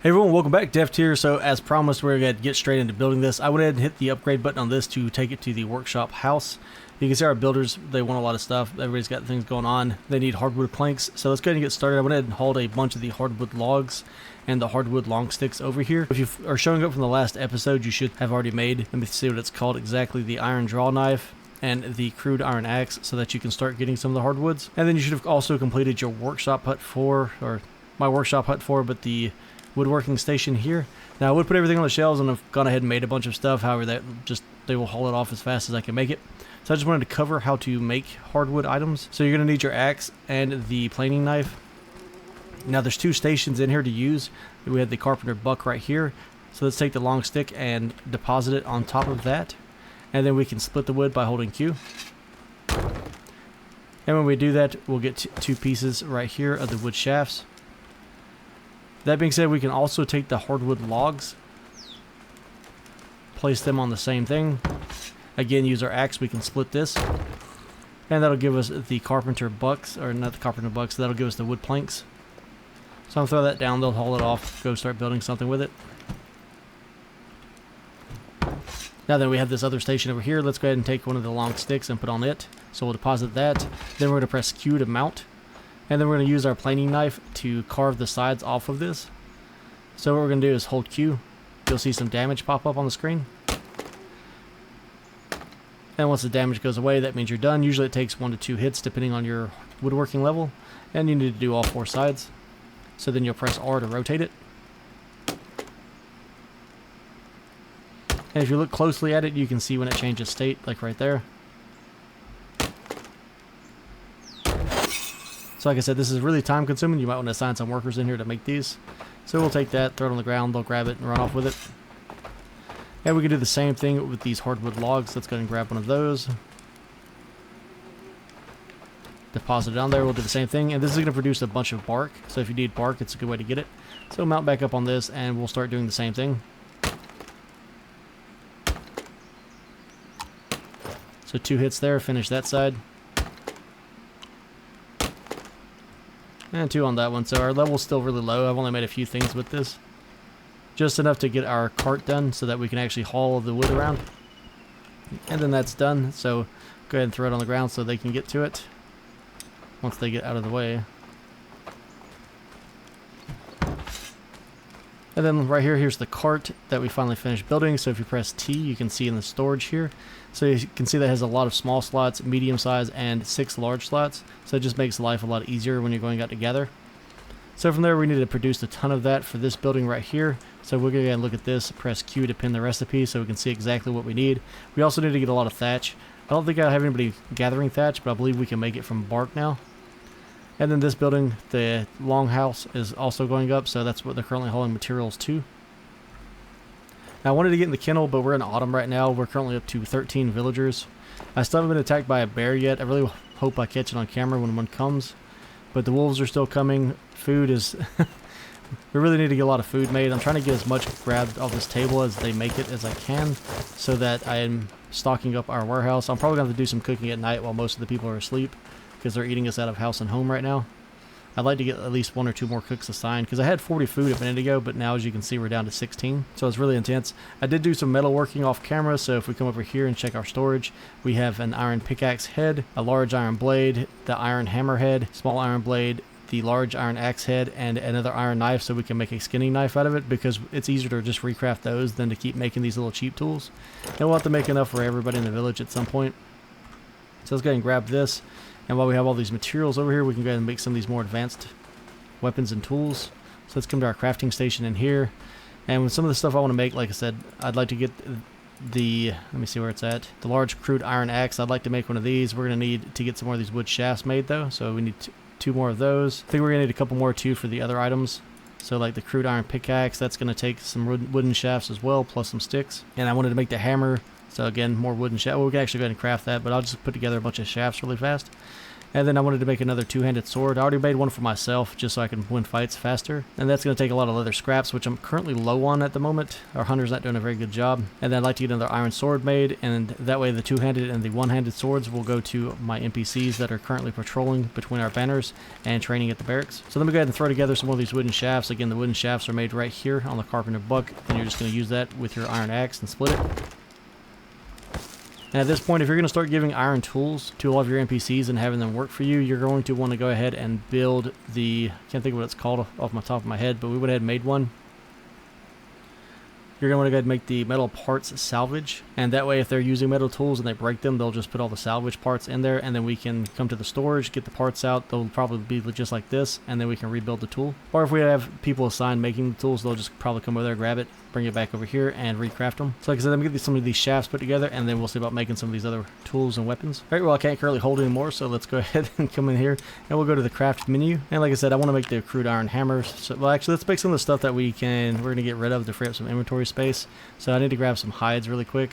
Hey everyone, welcome back. Deft here. So as promised, we're going to get straight into building this. I went ahead and hit the upgrade button on this to take it to the workshop house. You can see our builders, they want a lot of stuff. Everybody's got things going on. They need hardwood planks. So let's go ahead and get started. I went ahead and hauled a bunch of the hardwood logs and the hardwood long sticks over here. If you are showing up from the last episode, you should have already made, let me see what it's called exactly, the iron draw knife and the crude iron axe so that you can start getting some of the hardwoods. And then you should have also completed your workshop hut 4, or my workshop hut 4, but the woodworking station here. Now I would put everything on the shelves and I've gone ahead and made a bunch of stuff, however they will haul it off as fast as I can make it. So I just wanted to cover how to make hardwood items. So you're going to need your axe and the planing knife. Now there's 2 stations in here to use. We have the carpenter buck right here. So let's take the long stick and deposit it on top of that. And then we can split the wood by holding Q. And when we do that, we'll get 2 pieces right here of the wood shafts. That being said, we can also take the hardwood logs, place them on the same thing. Again, use our axe, we can split this. And that'll give us the carpenter bucks, or not the carpenter bucks, that'll give us the wood planks. So I'll throw that down, they'll haul it off, go start building something with it. Now that we have this other station over here, let's go ahead and take one of the long sticks and put on it. So we'll deposit that. Then we're going to press Q to mount. And then we're going to use our planing knife to carve the sides off of this. So what we're going to do is hold Q. You'll see some damage pop up on the screen. And once the damage goes away, that means you're done. Usually it takes 1 to 2 hits depending on your woodworking level. And you need to do all 4 sides. So then you'll press R to rotate it. And if you look closely at it, you can see when it changes state, like right there. So like I said, this is really time consuming. You might want to assign some workers in here to make these. So we'll take that, throw it on the ground, they'll grab it and run off with it. And we can do the same thing with these hardwood logs. Let's go ahead and grab one of those. Deposit it on there, we'll do the same thing. And this is going to produce a bunch of bark. So if you need bark, it's a good way to get it. So mount back up on this and we'll start doing the same thing. So 2 hits there, finish that side. And 2 on that one, so our level's still really low. I've only made a few things with this. Just enough to get our cart done so that we can actually haul the wood around. And then that's done, so go ahead and throw it on the ground so they can get to it once they get out of the way. And then right here, here's the cart that we finally finished building. So if you press T, you can see in the storage here. So you can see that has a lot of small slots, medium size, and 6 large slots. So it just makes life a lot easier when you're going out together. So from there, we need to produce a ton of that for this building right here. So we're going to look at this, press Q to pin the recipe so we can see exactly what we need. We also need to get a lot of thatch. I don't think I have anybody gathering thatch, but I believe we can make it from bark now. And then this building, the longhouse, is also going up, so that's what they're currently hauling materials to. Now I wanted to get in the kennel, but we're in autumn right now. We're currently up to 13 villagers. I still haven't been attacked by a bear yet. I really hope I catch it on camera when one comes. But the wolves are still coming. Food is... we really need to get a lot of food made. I'm trying to get as much grabbed off this table as they make it as I can, so that I am stocking up our warehouse. I'm probably going to have to do some cooking at night while most of the people are asleep, because they're eating us out of house and home right now. I'd like to get at least 1 or 2 more cooks assigned, because I had 40 food a minute ago, but now as you can see we're down to 16, so it's really intense. I did do some metalworking off camera, so if we come over here and check our storage, we have an iron pickaxe head, a large iron blade, the iron hammer head, small iron blade, the large iron axe head, and another iron knife, so we can make a skinning knife out of it, because it's easier to just recraft those than to keep making these little cheap tools. And we'll have to make enough for everybody in the village at some point. So let's go ahead and grab this. And while we have all these materials over here, we can go ahead and make some of these more advanced weapons and tools. So let's come to our crafting station in here. And with some of the stuff I want to make, like I said, I'd like to get the, let me see where it's at, the large crude iron axe. I'd like to make one of these. We're going to need to get some more of these wood shafts made though. So we need 2 more of those. I think we're going to need a couple more too for the other items. So like the crude iron pickaxe, that's going to take some wooden shafts as well, plus some sticks. And I wanted to make the hammer. So again, more wooden shaft. Well, we can actually go ahead and craft that, but I'll just put together a bunch of shafts really fast. And then I wanted to make another two-handed sword. I already made one for myself just so I can win fights faster. And that's going to take a lot of leather scraps, which I'm currently low on at the moment. Our hunter's not doing a very good job. And then I'd like to get another iron sword made, and that way the two-handed and the one-handed swords will go to my NPCs that are currently patrolling between our banners and training at the barracks. So let me go ahead and throw together some of these wooden shafts. Again, the wooden shafts are made right here on the carpenter buck, and you're just going to use that with your iron axe and split it. And at this point, if you're going to start giving iron tools to all of your NPCs and having them work for you, you're going to want to go ahead and build the, I can't think of what it's called off my top of my head, but we went ahead and made one. You're going to want to go ahead and make the metal parts salvage, and that way if they're using metal tools and they break them, they'll just put all the salvage parts in there, and then we can come to the storage, get the parts out. They'll probably be just like this, and then we can rebuild the tool. Or if we have people assigned making the tools, they'll just probably come over there, grab it, bring it back over here, and recraft them. So like I said, I'm going to get some of these shafts put together, and then we'll see about making some of these other tools and weapons. Alright, well I can't currently hold anymore, so let's go ahead and come in here, and we'll go to the craft menu. And like I said, I want to make the crude iron hammer. So, well actually, let's make some of the stuff that we're going to get rid of to free up some inventory space. So I need to grab some hides really quick,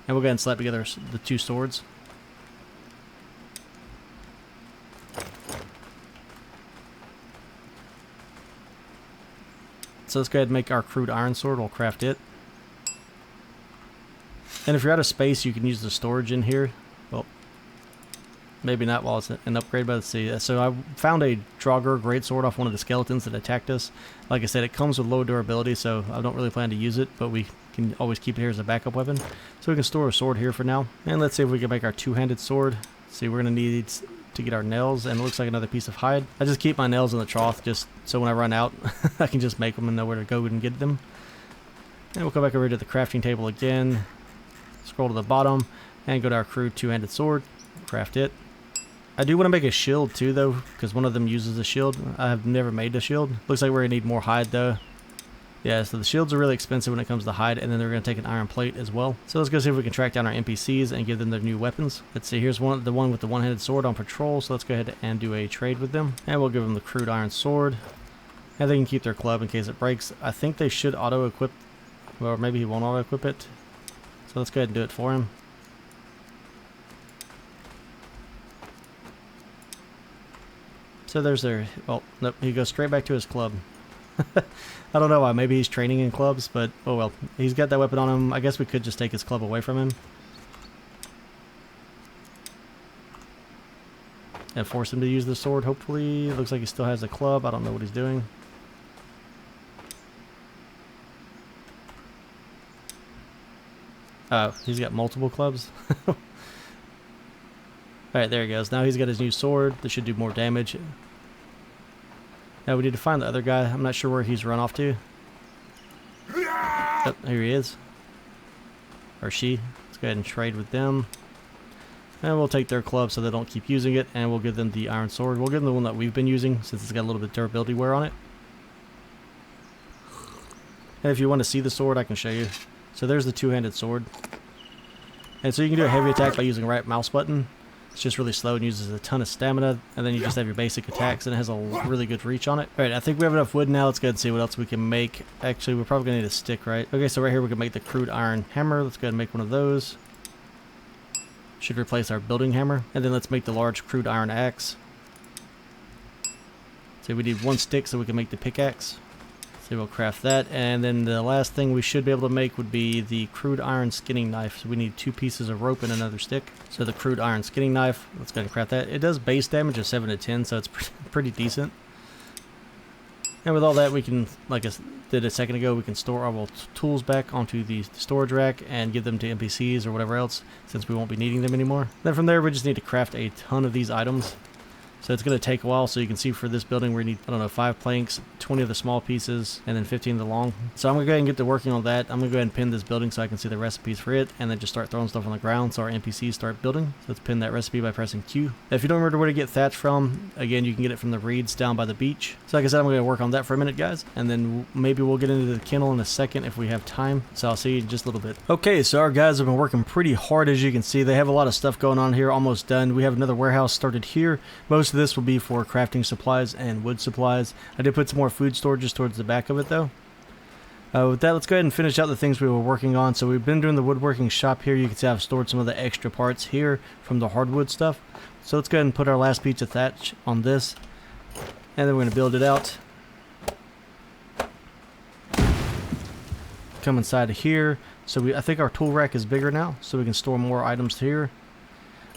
and we'll go ahead and slap together the two swords. So let's go ahead and make our crude iron sword. We'll craft it. And if you're out of space, you can use the storage in here. Well, maybe not while it's an upgrade, but let's see. So I found a Draugr greatsword off one of the skeletons that attacked us. Like I said, it comes with low durability, so I don't really plan to use it, but we can always keep it here as a backup weapon. So we can store a sword here for now. And let's see if we can make our two-handed sword. See, we're going to need to get our nails, and it looks like another piece of hide. I just keep my nails in the trough just so when I run out I can just make them and know where to go and get them. And we'll come back over to the crafting table again, scroll to the bottom, and go to our crude two-handed sword, craft it. I do want to make a shield too though, because one of them uses a shield. I have never made a shield. Looks like we're going to need more hide though. Yeah, so the shields are really expensive when it comes to hide, and then they're going to take an iron plate as well. So let's go see if we can track down our NPCs and give them their new weapons. Let's see, here's the one with the one-handed sword on patrol, so let's go ahead and do a trade with them. And we'll give them the crude iron sword. And they can keep their club in case it breaks. I think they should auto-equip, or maybe he won't auto-equip it. So let's go ahead and do it for him. So there's their, well, nope, he goes straight back to his club. I don't know why, maybe he's training in clubs, but oh well. He's got that weapon on him. I guess we could just take his club away from him and force him to use the sword, hopefully. Looks like he still has the club. I don't know what he's doing. Oh, he's got multiple clubs. Alright, there he goes. Now he's got his new sword. This should do more damage. Now we need to find the other guy. I'm not sure where he's run off to. Oh, here he is. Or she. Let's go ahead and trade with them. And we'll take their club so they don't keep using it. And we'll give them the iron sword. We'll give them the one that we've been using since it's got a little bit of durability wear on it. And if you want to see the sword, I can show you. So there's the two-handed sword. And so you can do a heavy attack by using the right mouse button. It's just really slow and uses a ton of stamina, and then you just have your basic attacks, and it has a really good reach on it. Alright, I think we have enough wood now. Let's go ahead and see what else we can make. Actually, we're probably going to need a stick, right? Okay, so right here we can make the crude iron hammer. Let's go ahead and make one of those. Should replace our building hammer. And then let's make the large crude iron axe. So we need one stick so we can make the pickaxe. So we'll craft that, and then the last thing we should be able to make would be the crude iron skinning knife. So we need 2 pieces of rope and another stick. So the crude iron skinning knife, let's go ahead and craft that. It does base damage of 7 to 10, so it's pretty decent. And with all that, we can, like I did a second ago, we can store our tools back onto the storage rack and give them to NPCs or whatever else, since we won't be needing them anymore. Then from there, we just need to craft a ton of these items. So it's going to take a while, so you can see for this building we need, I don't know, 5 planks, 20 of the small pieces, and then 15 of the long. So I'm going to go ahead and get to working on that. I'm going to go ahead and pin this building so I can see the recipes for it, and then just start throwing stuff on the ground so our NPCs start building. So let's pin that recipe by pressing Q. If you don't remember where to get thatch from, again, you can get it from the reeds down by the beach. So like I said, I'm going to work on that for a minute, guys, and then maybe we'll get into the kennel in a second if we have time. So I'll see you in just a little bit. Okay, so our guys have been working pretty hard, as you can see. They have a lot of stuff going on here, almost done. We have another warehouse started here. Most of this will be for crafting supplies and wood supplies. I did put some more food storages towards the back of it though. With that, let's go ahead and finish out the things we were working on. So we've been doing the woodworking shop here. You can see I've stored some of the extra parts here from the hardwood stuff. So let's go ahead and put our last piece of thatch on this. And then we're going to build it out. Come inside of here. So I think our tool rack is bigger now, so we can store more items here.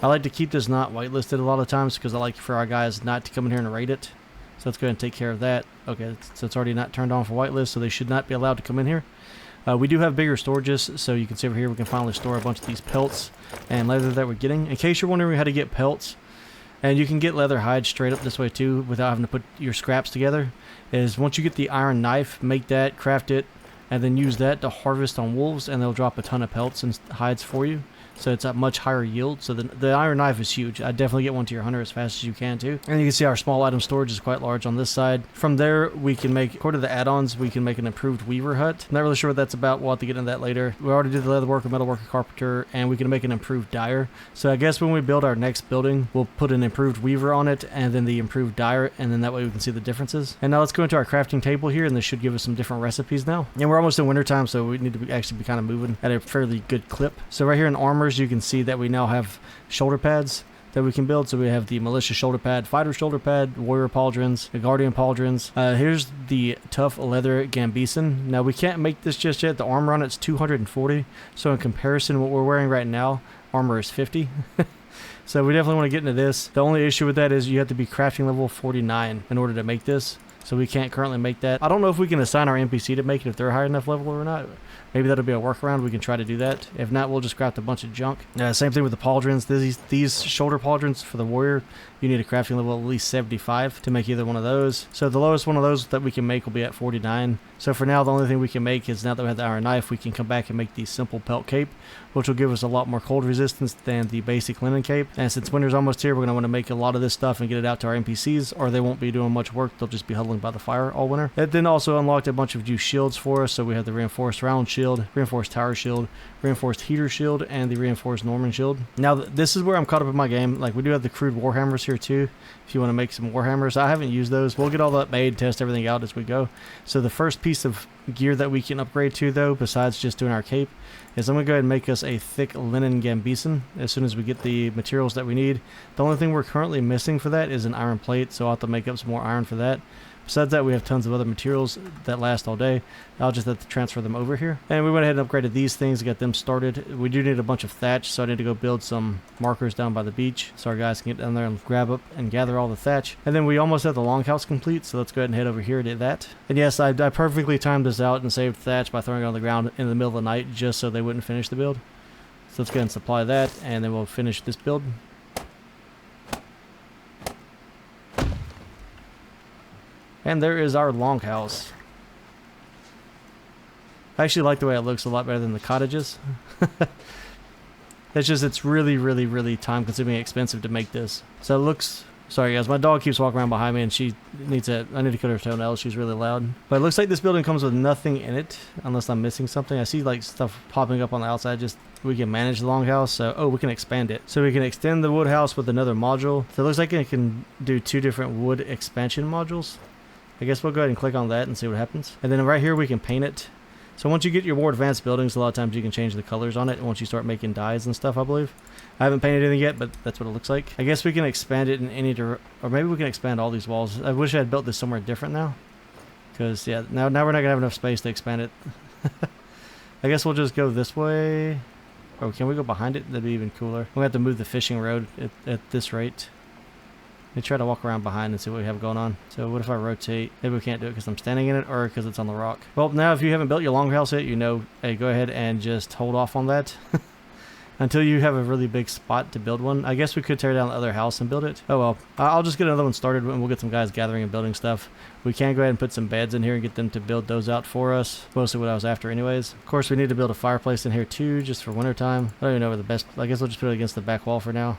I like to keep this not whitelisted a lot of times because I like for our guys not to come in here and raid it. So let's go ahead and take care of that. Okay, so it's already not turned on for whitelist, so they should not be allowed to come in here. We do have bigger storages, so you can see over here we can finally store a bunch of these pelts and leather that we're getting. In case you're wondering how to get pelts, and you can get leather hide straight up this way too without having to put your scraps together, is once you get the iron knife, make that, craft it, and then use that to harvest on wolves, and they'll drop a ton of pelts and hides for you. So it's a much higher yield. So the iron knife is huge. I definitely get one to your hunter as fast as you can too. And you can see our small item storage is quite large on this side. From there, we can make, according to the add-ons, we can make an improved weaver hut. Not really sure what that's about. We'll have to get into that later. We already did the leather worker, metal worker, carpenter, and we can make an improved dyer. So I guess when we build our next building, we'll put an improved weaver on it and then the improved dyer, and then that way we can see the differences. And now let's go into our crafting table here, and this should give us some different recipes now. And we're almost in winter time, so we need to actually be kind of moving at a fairly good clip. So right here in armors, you can see that we now have shoulder pads that we can build. So we have the militia shoulder pad, fighter shoulder pad, warrior pauldrons, the guardian pauldrons. Here's the tough leather gambeson. Now we can't make this just yet. The armor on it's 240. So in comparison, what we're wearing right now, armor is 50. So we definitely want to get into this. The only issue with that is you have to be crafting level 49 in order to make this. So we can't currently make that. I don't know if we can assign our NPC to make it if they're high enough level or not. Maybe that'll be a workaround. We can try to do that. If not, we'll just craft a bunch of junk. Same thing with the pauldrons. These shoulder pauldrons for the warrior, you need a crafting level at least 75 to make either one of those. So the lowest one of those that we can make will be at 49. So for now, the only thing we can make is, now that we have the iron knife, we can come back and make the simple pelt cape, which will give us a lot more cold resistance than the basic linen cape. And since winter's almost here, we're going to want to make a lot of this stuff and get it out to our NPCs, or they won't be doing much work. They'll just be huddling by the fire all winter. It then also unlocked a bunch of new shields for us. So we have the reinforced round shield, reinforced tower shield, reinforced heater shield, and the reinforced Norman shield. Now this is where I'm caught up in my game. Like, we do have the crude warhammers here too, if you want to make some warhammers. I haven't used those. We'll get all that made, test everything out as we go. So the first piece of gear that we can upgrade to, though, besides just doing our cape, is I'm going to go ahead and make us a thick linen gambeson as soon as we get the materials that we need. The only thing we're currently missing for that is an iron plate, so I'll have to make up some more iron for that. Besides that, we have tons of other materials that last all day. I'll just have to transfer them over here. And we went ahead and upgraded these things, got them started. We do need a bunch of thatch, so I need to go build some markers down by the beach so our guys can get down there and grab up and gather all the thatch. And then we almost have the longhouse complete, so let's go ahead and head over here to that. And yes, I perfectly timed this out and saved thatch by throwing it on the ground in the middle of the night just so they wouldn't finish the build. So let's go ahead and supply that, and then we'll finish this build. And there is our longhouse. I actually like the way it looks a lot better than the cottages. It's just, it's really, really, really time consuming and expensive to make this. So it looks, sorry guys, my dog keeps walking around behind me and she needs I need to cut her toenails. She's really loud. But it looks like this building comes with nothing in it, unless I'm missing something. I see like stuff popping up on the outside. Just, we can manage the longhouse. So, oh, we can expand it. So we can extend the wood house with another module. So it looks like it can do 2 different wood expansion modules. I guess we'll go ahead and click on that and see what happens. And then right here we can paint it. So once you get your more advanced buildings, a lot of times you can change the colors on it once you start making dyes and stuff, I believe. I haven't painted anything yet, but that's what it looks like. I guess we can expand it in any direction, or maybe we can expand all these walls. I wish I had built this somewhere different now. Because, yeah, now we're not going to have enough space to expand it. I guess we'll just go this way. Oh, can we go behind it? That'd be even cooler. We'll have to move the fishing road at this rate. Let me try to walk around behind and see what we have going on. So what if I rotate? Maybe we can't do it because I'm standing in it, or because it's on the rock. Well, now if you haven't built your longhouse yet, you know, hey, go ahead and just hold off on that until you have a really big spot to build one. I guess we could tear down the other house and build it. Oh well, I'll just get another one started and we'll get some guys gathering and building stuff. We can go ahead and put some beds in here and get them to build those out for us. Mostly what I was after anyways. Of course, we need to build a fireplace in here too, just for winter time. I don't even know where the best, I guess we'll just put it against the back wall for now.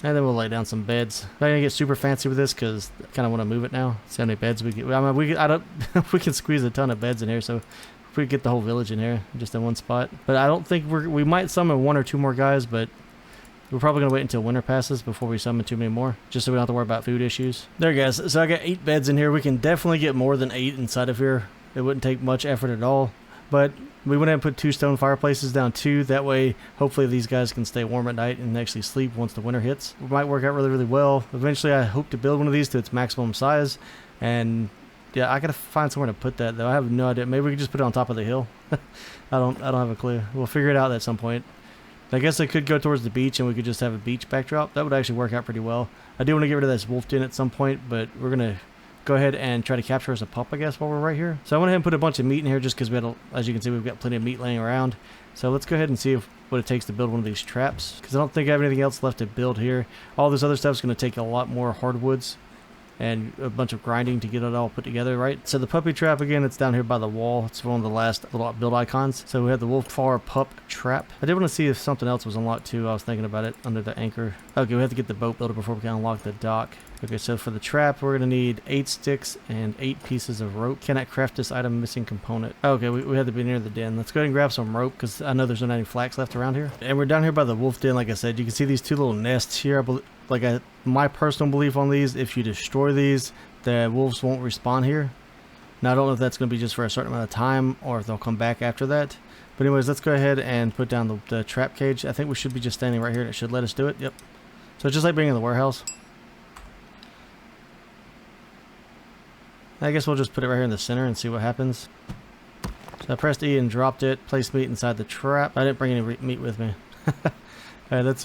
And then we'll lay down some beds. I'm not gonna get super fancy with this because I kind of want to move it now. See how many beds we get. I mean, we can squeeze a ton of beds in here. So if we get the whole village in here, just in one spot. But I don't think we might summon 1 or 2 more guys, but we're probably gonna wait until winter passes before we summon too many more, just so we don't have to worry about food issues. There, guys. So I got 8 beds in here. We can definitely get more than 8 inside of here. It wouldn't take much effort at all. But we went ahead and put 2 stone fireplaces down too. That way, hopefully these guys can stay warm at night and actually sleep once the winter hits. It might work out really, really well. Eventually, I hope to build one of these to its maximum size. And yeah, I gotta find somewhere to put that though. I have no idea. Maybe we could just put it on top of the hill. I don't have a clue. We'll figure it out at some point. I guess I could go towards the beach and we could just have a beach backdrop. That would actually work out pretty well. I do want to get rid of this wolf den at some point, but we're gonna go ahead and try to capture as a pup, I guess, while we're right here. So I went ahead and put a bunch of meat in here just because we had, as you can see, we've got plenty of meat laying around. So let's go ahead and see what it takes to build one of these traps, because I don't think I have anything else left to build here. All this other stuff is going to take a lot more hardwoods and a bunch of grinding to get it all put together, right? So the puppy trap, again, it's down here by the wall. It's one of the last little build icons. So we have the wulfgar pup trap. I did want to see if something else was unlocked too. I was thinking about it under the anchor. Okay, we have to get the boat builder before we can unlock the dock. Okay, so for the trap, we're going to need 8 sticks and 8 pieces of rope. Cannot craft this item, missing component. Okay, we had to be near the den. Let's go ahead and grab some rope because I know there's not any flax left around here. And we're down here by the wolf den, like I said. You can see these 2 little nests here. My personal belief on these, if you destroy these, the wolves won't respawn here. Now, I don't know if that's going to be just for a certain amount of time or if they'll come back after that. But anyways, let's go ahead and put down the trap cage. I think we should be just standing right here and it should let us do it. Yep. So it's just like being in the warehouse. I guess we'll just put it right here in the center and see what happens. So I pressed E and dropped it. Placed meat inside the trap. I didn't bring any meat with me. Alright, let's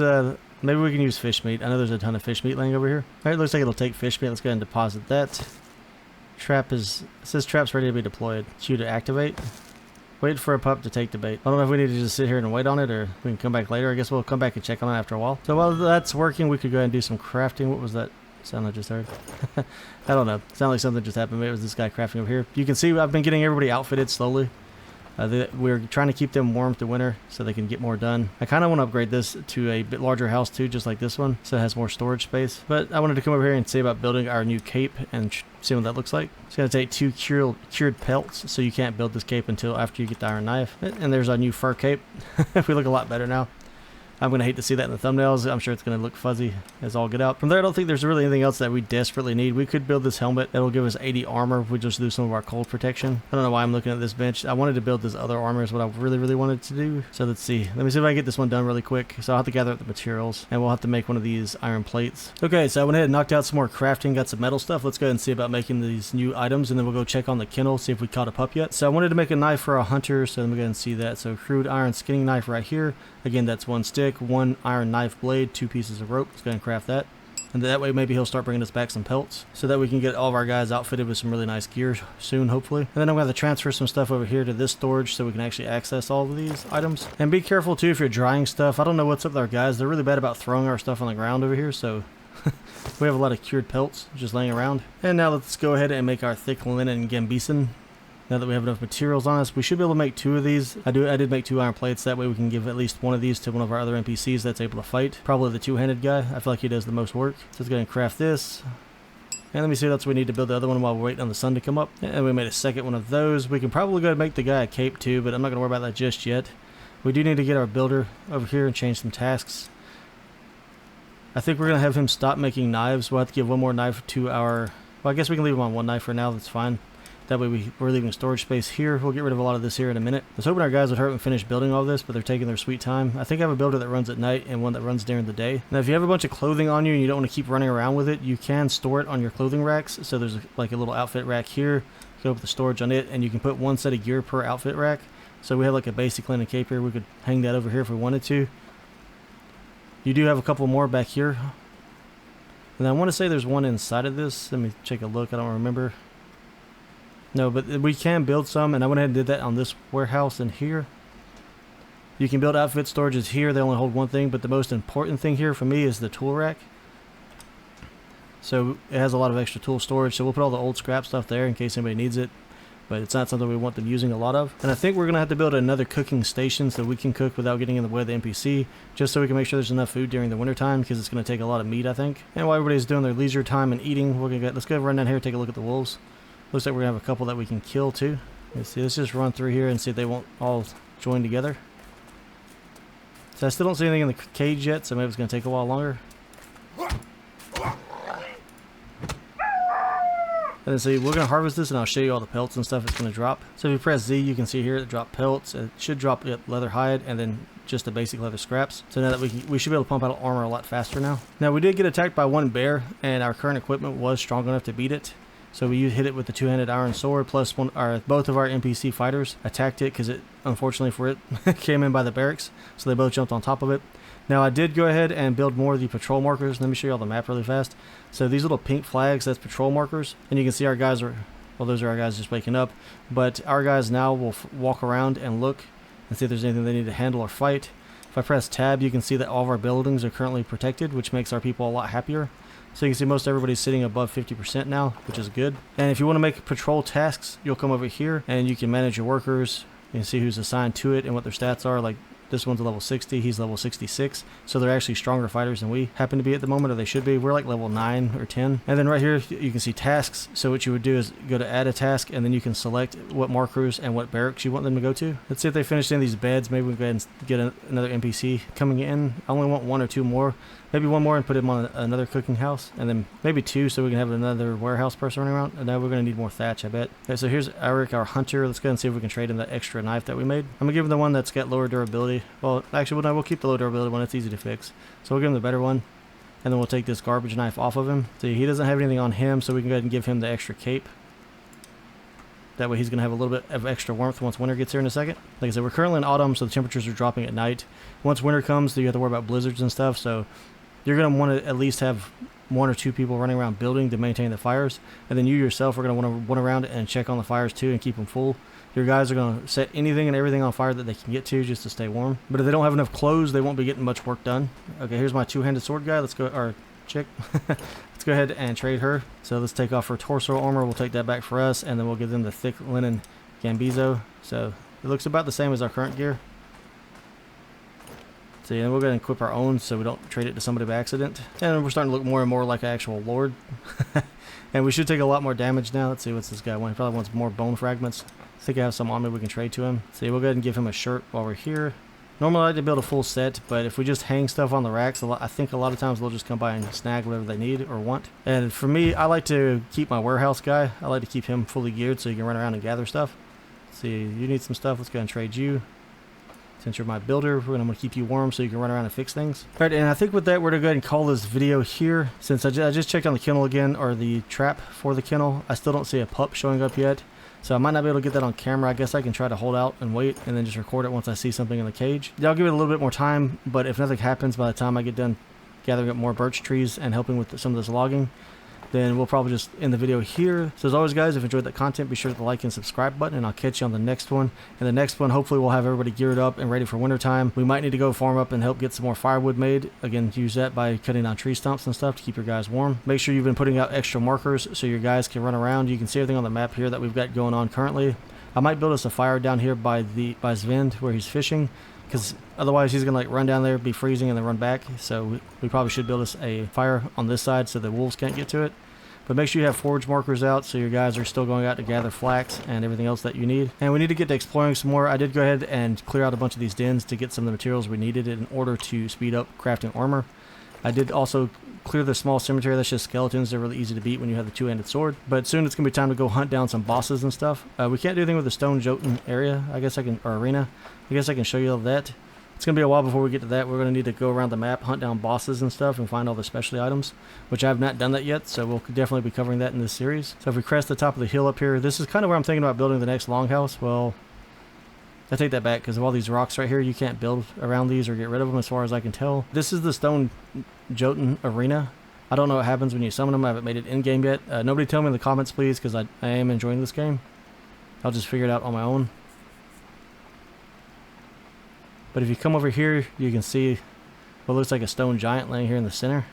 maybe we can use fish meat. I know there's a ton of fish meat laying over here. Alright, looks like it'll take fish meat. Let's go ahead and deposit that. It says trap's ready to be deployed. It's you to activate. Wait for a pup to take the bait. I don't know if we need to just sit here and wait on it or we can come back later. I guess we'll come back and check on it after a while. So while that's working, we could go ahead and do some crafting. What was that sound I just heard? I don't know. It sounded like something just happened. Maybe it was this guy crafting over here. You can see I've been getting everybody outfitted slowly. We're trying to keep them warm through winter so they can get more done. I kind of want to upgrade this to a bit larger house too, just like this one, so it has more storage space. But I wanted to come over here and see about building our new cape and see what that looks like. It's going to take 2 cured pelts, so you can't build this cape until after you get the iron knife. And there's our new fur cape. We look a lot better now. I'm going to hate to see that in the thumbnails. I'm sure it's going to look fuzzy as all get out. From there, I don't think there's really anything else that we desperately need. We could build this helmet. That'll give us 80 armor if we just do some of our cold protection. I don't know why I'm looking at this bench. I wanted to build this other armor is what I really, really wanted to do. So let's see. Let me see if I can get this one done really quick. So I'll have to gather up the materials and we'll have to make one of these iron plates. Okay, so I went ahead and knocked out some more crafting, got some metal stuff. Let's go ahead and see about making these new items and then we'll go check on the kennel, see if we caught a pup yet. So I wanted to make a knife for a hunter, so let me go ahead and see that. So crude iron skinning knife right here. Again, that's 1 stick, 1 iron knife blade, 2 pieces of rope. Let's go ahead and craft that. And that way maybe he'll start bringing us back some pelts so that we can get all of our guys outfitted with some really nice gear soon, hopefully. And then I'm going to have to transfer some stuff over here to this storage so we can actually access all of these items. And be careful too if you're drying stuff. I don't know what's up with our guys. They're really bad about throwing our stuff on the ground over here, so we have a lot of cured pelts just laying around. And now let's go ahead and make our thick linen gambison. Now that we have enough materials on us, we should be able to make 2 of these. I did make 2 iron plates. That way we can give at least 1 of these to one of our other NPCs that's able to fight. Probably the 2-handed guy. I feel like he does the most work. So let's go ahead and craft this. And let me see what else we need to build the other one while we're waiting on the sun to come up. And we made a second one of those. We can probably go ahead and make the guy a cape too, but I'm not going to worry about that just yet. We do need to get our builder over here and change some tasks. I think we're going to have him stop making knives. We'll have to give 1 more knife to our... Well, I guess we can leave him on 1 knife for now. That's fine. That way we're leaving storage space here. We'll get rid of a lot of this here in a minute. I was hoping our guys would hurry and finish building all this, but they're taking their sweet time. I think I have a builder that runs at night and one that runs during the day. Now, if you have a bunch of clothing on you and you don't want to keep running around with it, you can store it on your clothing racks. So there's like a little outfit rack here. You can open the storage on it, and you can put 1 set of gear per outfit rack. So we have like a basic linen cape here. We could hang that over here if we wanted to. You do have a couple more back here. And I want to say there's one inside of this. Let me take a look. I don't remember. No, but we can build some, and I went ahead and did that on this warehouse in here. You can build outfit storages here. They only hold 1 thing, but the most important thing here for me is the tool rack. So it has a lot of extra tool storage, so we'll put all the old scrap stuff there in case anybody needs it. But it's not something we want them using a lot of. And I think we're going to have to build another cooking station so we can cook without getting in the way of the NPC, just so we can make sure there's enough food during the winter time, because it's going to take a lot of meat, I think. And while everybody's doing their leisure time and eating, let's go run down here and take a look at the wolves. Looks like we're going to have a couple that we can kill too. Let's see, let's just run through here and see if they won't all join together. So I still don't see anything in the cage yet, so maybe it's going to take a while longer. And then see, we're going to harvest this and I'll show you all the pelts and stuff it's going to drop. So if you press Z, you can see here it drop pelts. It should drop leather hide and then just the basic leather scraps. So now that we should be able to pump out armor a lot faster now. Now we did get attacked by one bear and our current equipment was strong enough to beat it. So we hit it with the two-handed iron sword, plus both of our NPC fighters attacked it because it, unfortunately for it, came in by the barracks. So they both jumped on top of it. Now I did go ahead and build more of the patrol markers. Let me show you all the map really fast. So these little pink flags, that's patrol markers. And you can see our guys are, well, those are our guys just waking up. But our guys now will walk around and look and see if there's anything they need to handle or fight. If I press tab, you can see that all of our buildings are currently protected, which makes our people a lot happier. So you can see most everybody's sitting above 50% now, which is good. And if you want to make patrol tasks, you'll come over here and you can manage your workers. You can see who's assigned to it and what their stats are. Like this one's a level 60, he's level 66. So they're actually stronger fighters than we happen to be at the moment, or they should be. We're like level 9 or 10. And then right here, you can see tasks. So what you would do is go to add a task, and then you can select what markers and what barracks you want them to go to. Let's see if they finish in these beds. Maybe we can go ahead and get another NPC coming in. I only want 1 or 2 more. Maybe 1 more and put him on another cooking house, and then maybe 2 so we can have another warehouse person running around. And now we're going to need more thatch, I bet. Okay, so here's Eric, our hunter. Let's go ahead and see if we can trade him that extra knife that we made. I'm going to give him the one that's got lower durability. Well, actually, we'll keep the low durability one. It's easy to fix. So we'll give him the better one, and then we'll take this garbage knife off of him. See, he doesn't have anything on him, so we can go ahead and give him the extra cape. That way he's going to have a little bit of extra warmth once winter gets here in a second. Like I said, we're currently in autumn, so the temperatures are dropping at night. Once winter comes, you have to worry about blizzards and stuff, so you're going to want to at least have 1 or 2 people running around building to maintain the fires. And then you yourself are going to want to run around and check on the fires too and keep them full. Your guys are going to set anything and everything on fire that they can get to just to stay warm. But if they don't have enough clothes, they won't be getting much work done. Okay, here's my two-handed sword guy. Let's go, or chick. Let's go ahead and trade her. So let's take off her torso armor. We'll take that back for us, and then we'll give them the thick linen gambizo. So it looks about the same as our current gear. So yeah, we'll go ahead and equip our own so we don't trade it to somebody by accident. And we're starting to look more and more like an actual lord. And we should take a lot more damage now. Let's see, what's this guy want? He probably wants more bone fragments. I think I have some on me we can trade to him. So yeah, we'll go ahead and give him a shirt while we're here. Normally I like to build a full set, but if we just hang stuff on the racks, I think a lot of times they'll just come by and snag whatever they need or want. And for me, I like to keep my warehouse guy. I like to keep him fully geared so you can run around and gather stuff. Let's see, you need some stuff. Let's go ahead and trade you. Since you're my builder, I'm going to keep you warm so you can run around and fix things. All right, and I think with that, we're going to go ahead and call this video here. Since I just checked on the kennel again, or the trap for the kennel, I still don't see a pup showing up yet. So I might not be able to get that on camera. I guess I can try to hold out and wait and then just record it once I see something in the cage. Yeah, I'll give it a little bit more time, but if nothing happens by the time I get done gathering up more birch trees and helping with some of this logging, then we'll probably just end the video here. So as always, guys, if you enjoyed the content, be sure to hit the like and subscribe button, and I'll catch you on the next one. And the next one, hopefully we'll have everybody geared up and ready for wintertime. We might need to go farm up and help get some more firewood made. Again, use that by cutting down tree stumps and stuff to keep your guys warm. Make sure you've been putting out extra markers so your guys can run around. You can see everything on the map here that we've got going on currently. I might build us a fire down here by Sven where he's fishing, because otherwise he's gonna like run down there, be freezing, and then run back. So we probably should build us a fire on this side so the wolves can't get to it. But make sure you have forage markers out so your guys are still going out to gather flax and everything else that you need. And we need to get to exploring some more. I did go ahead and clear out a bunch of these dens to get some of the materials we needed in order to speed up crafting armor. I did also clear the small cemetery. That's just skeletons. They're really easy to beat when you have the two-handed sword. But soon it's going to be time to go hunt down some bosses and stuff. We can't do anything with the stone Jotun area, I guess I can, or arena. I guess I can show you all that. It's going to be a while before we get to that. We're going to need to go around the map, hunt down bosses and stuff, and find all the specialty items, which I have not done that yet, so we'll definitely be covering that in this series. So if we crest the top of the hill up here, this is kind of where I'm thinking about building the next longhouse. Well, I take that back, because of all these rocks right here, you can't build around these or get rid of them as far as I can tell. This is the stone Jotun arena. I don't know what happens when you summon them. I haven't made it in-game yet. Nobody tell me in the comments, please, because I am enjoying this game. I'll just figure it out on my own. But if you come over here, you can see what looks like a stone giant laying here in the center.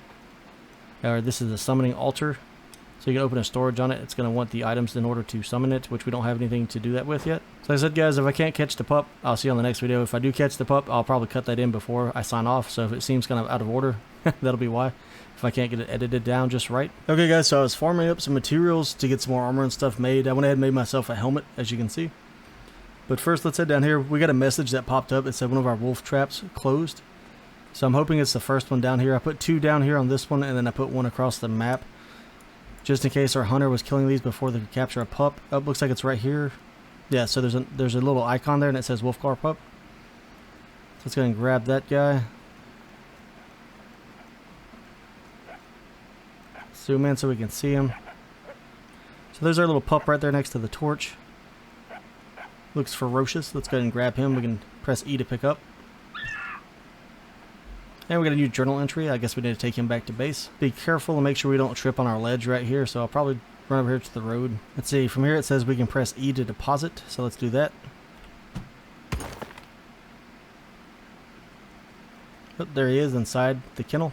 Or this is the summoning altar. So you can open a storage on it. It's going to want the items in order to summon it, which we don't have anything to do that with yet. So like I said, guys, if I can't catch the pup, I'll see you on the next video. If I do catch the pup, I'll probably cut that in before I sign off. So if it seems kind of out of order, that'll be why. If I can't get it edited down just right. Okay, guys, so I was farming up some materials to get some more armor and stuff made. I went ahead and made myself a helmet, as you can see. But first, let's head down here. We got a message that popped up. It said one of our wolf traps closed. So I'm hoping it's the first one down here. I put 2 down here on this one, and then I put 1 across the map. just in case our hunter was killing these before they could capture a pup. Oh, looks like it's right here. Yeah, so there's a little icon there and it says wulfgar pup. So let's go ahead and grab that guy. Zoom in so we can see him. So there's our little pup right there next to the torch. Looks ferocious. Let's go ahead and grab him. We can press E to pick up. And we got a new journal entry. I guess we need to take him back to base. Be careful and make sure we don't trip on our ledge right here. So I'll probably run over here to the road. Let's see. From here it says we can press E to deposit. So let's do that. Oh, there he is inside the kennel.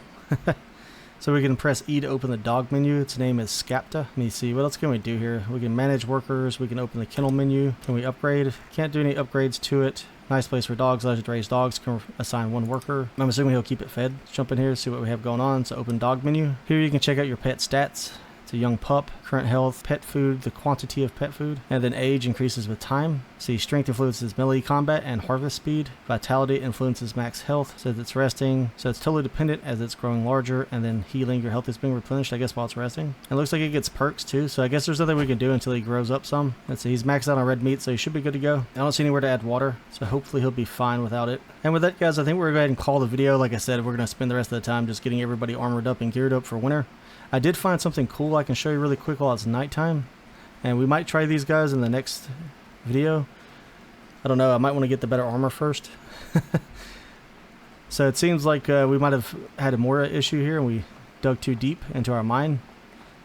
So we can press E to open the dog menu. Its name is Skapta. Let me see, what else can we do here? We can manage workers. We can open the kennel menu. Can we upgrade? Can't do any upgrades to it. Nice place for dogs. Allows you to raise dogs. Can assign one worker. I'm assuming he'll keep it fed. Let's jump in here, see what we have going on. So open dog menu. Here you can check out your pet stats. It's a young pup, current health, pet food, the quantity of pet food, and then age increases with time. See, strength influences melee combat and harvest speed. Vitality influences max health. Says it's resting, so it's totally dependent as it's growing larger, and then healing, your health is being replenished, I guess, while it's resting. And it looks like it gets perks too, so I guess there's nothing we can do until he grows up some. Let's see, he's maxed out on red meat, so he should be good to go. I don't see anywhere to add water, so hopefully he'll be fine without it. And with that, guys, I think we're going to go ahead and call the video. Like I said, we're going to spend the rest of the time just getting everybody armored up and geared up for winter. I did find something cool I can show you really quick while it's nighttime, and we might try these guys in the next video. I don't know, I might want to get the better armor first. So it seems like we might have had a more issue here and we dug too deep into our mine.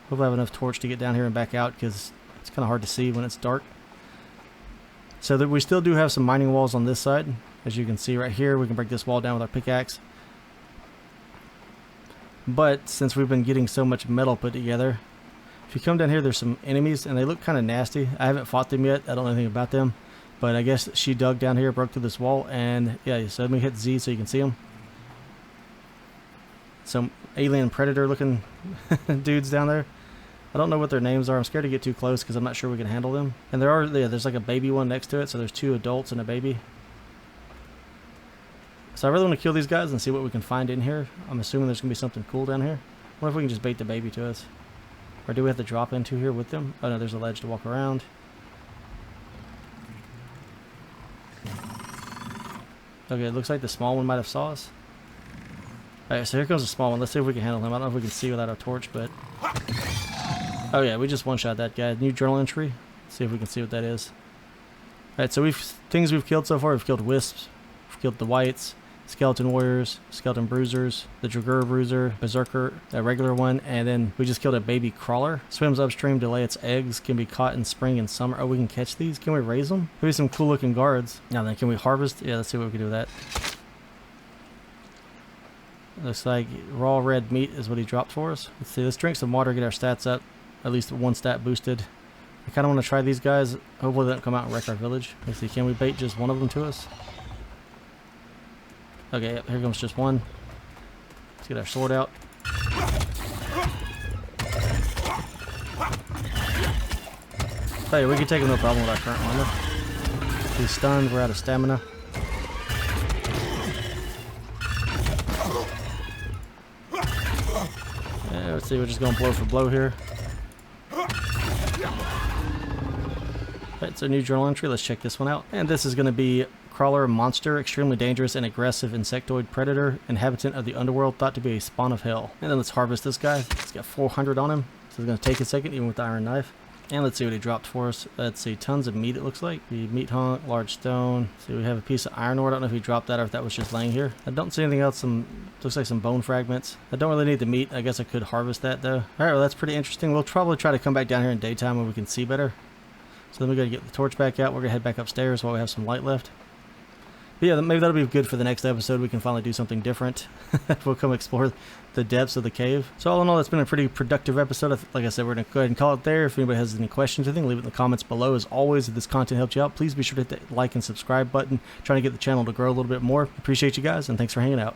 Hopefully I have enough torch to get down here and back out because it's kind of hard to see when it's dark. So that we still do have some mining walls on this side. As you can see right here, we can break this wall down with our pickaxe. But since we've been getting so much metal put together, if you come down here, there's some enemies and they look kind of nasty. I haven't fought them yet. I don't know anything about them. But I guess she dug down here, broke through this wall, and yeah, so let me hit Z so you can see them. Some alien predator looking dudes down there. I don't know what their names are. I'm scared to get too close because I'm not sure we can handle them. And there's like a baby one next to it, so there's 2 adults and a baby. So I really want to kill these guys and see what we can find in here. I'm assuming there's going to be something cool down here. I wonder if we can just bait the baby to us. Or do we have to drop into here with them? Oh no, there's a ledge to walk around. Okay, it looks like the small one might have saw us. Alright, so here comes the small one. Let's see if we can handle him. I don't know if we can see without our torch, but... Oh yeah, we just one-shot that guy. New journal entry. Let's see if we can see what that is. Alright, so things we've killed so far. We've killed wisps. We've killed the whites. Skeleton warriors, skeleton bruisers, the Dragur bruiser, berserker, a regular one, and then we just killed a baby crawler. Swims upstream to lay its eggs, can be caught in spring and summer. Oh, we can catch these? Can we raise them? Maybe some cool looking guards. Now then, can we harvest? Yeah, let's see what we can do with that. Looks like raw red meat is what he dropped for us. Let's see, let's drink some water, get our stats up. At least 1 stat boosted. I kind of want to try these guys. Hopefully they don't come out and wreck our village. Let's see, can we bait just one of them to us? Okay, yep, here comes just one. Let's get our sword out. Hey, we can take him no problem with our current armor. He's stunned, we're out of stamina. Yeah, let's see, we're just going blow for blow here. Alright, so new journal entry, let's check this one out. And this is going to be crawler monster, extremely dangerous and aggressive insectoid predator, inhabitant of the underworld, thought to be a spawn of hell. And then let's harvest this guy. He's got 400 on him, so it's going to take a second even with the iron knife. And let's see what he dropped for us. Let's see, tons of meat it looks like. The meat hunk, large stone. So we have a piece of iron ore. I don't know if he dropped that or if that was just laying here. I don't see anything else. Looks like some bone fragments. I don't really need the meat. I guess I could harvest that though. Alright, well that's pretty interesting. We'll probably try to come back down here in daytime when we can see better. So then we got to get the torch back out. We're going to head back upstairs while we have some light left. But yeah, maybe that'll be good for the next episode. We can finally do something different. We'll come explore the depths of the cave. So all in all, that's been a pretty productive episode. Like I said, we're going to go ahead and call it there. If anybody has any questions or anything, leave it in the comments below. As always, if this content helped you out, please be sure to hit the like and subscribe button. Trying to get the channel to grow a little bit more. Appreciate you guys, and thanks for hanging out.